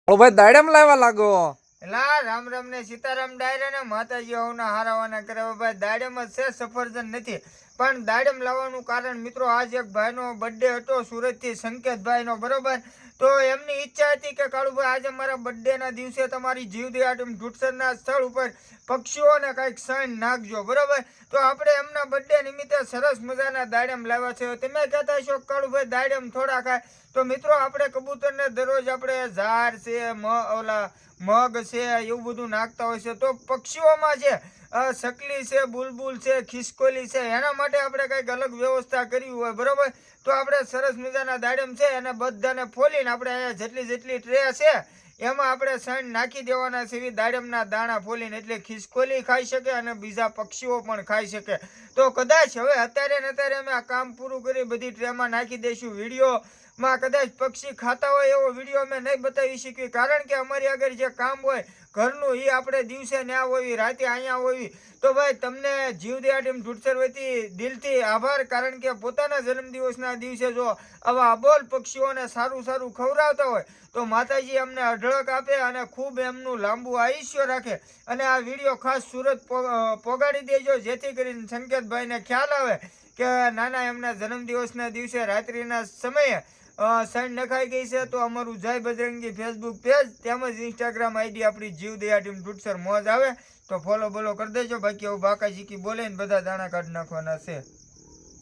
ઓ ભાઈ દાડમ લાવવા લાગો એલા રામ રામ ને સીતારામ ડાયરા ને માતાજી હોના હારાવાના કરે ભાઈ દાડમ જ છે સફરજન નથી પણ દાડમ લાવવાનું કારણ મિત્રો આજ એક ભાઈનો બર્થડે હતો સુરતથી સંકેતભાઈનો બરોબર તો એમની ઈચ્છા હતી કે કાળુભાઈ આજે મારા બર્થડેના દિવસે તમારી જીવદયા ઢૂંઢસરના સ્થળ ઉપર પક્ષીઓને કંઈક સણ નાખજો બરોબર તો આપણે એમના બર્થડે નિમિત્તે સરસ મજાના દાડમ લાવ્યા છે તમે કહેતા છો કાળુભાઈ દાડમ થોડા ખાય તો મિત્રો આપણે કબૂતરને દરરોજ આપણે ઝાડ છે ઓલા મગ છે એવું બધું નાખતા હોય છે તો પક્ષીઓમાં છે સકલી છે બુલબુલ છે ખિસકોલી છે એના માટે આપણે કંઈક અલગ વ્યવસ્થા કરવી હોય બરોબર તો આપણે સરસ મજાના દાડમ છે એને બધાને ફોલીને આપણે અહીંયા જેટલી ટ્રે છે એમાં આપણે સણ નાખી દેવાના છે દાડમના દાણા ફોલીને એટલે ખિસકોલી ખાઈ શકે અને બીજા પક્ષીઓ પણ ખાઈ શકે તો કદાચ હવે અત્યારે અમે આ કામ પૂરું કરી બધી ટ્રેમાં નાખી દઈશું વિડીયો માં કદાચ પક્ષી ખાતા હોય એવો વિડીયો અમે નહીં બતાવી શકીએ કારણ કે અમારી આગળ જે કામ હોય ઘરનું એ આપણે દિવસે ન્યા હોવી રાતે અહીંયા હોવી તો ભાઈ તમને જીવદયા ટીમ ઢૂંઢસર વતી દિલથી આભાર કારણ કે પોતાના જન્મદિવસના દિવસે જો આવા અબોલ પક્ષીઓને સારું ખવડાવતા હોય તો માતાજી અમને અઢળક આપે અને ખૂબ એમનું લાંબુ આયુષ્ય રાખે અને આ વિડીયો ખાસ સુરત પોગાડી દેજો જેથી કરીને સંકેતભાઈને ખ્યાલ આવે કે નાના એમના જન્મદિવસના દિવસે રાત્રિના સમયે સણ નખાઈ ગઈ છે તો અમારું જય બજરંગી ફેસબુક પેજ તેમજ ઇન્સ્ટાગ્રામ આઈડી આપણી જીવદયા ટીમ ઢૂંઢસર મોજ આવે તો ફોલો બોલો કરી દેજો બાકી એવું બાકા જીકી બોલે ને બધા દાણા કાઢી નાખવાના છે।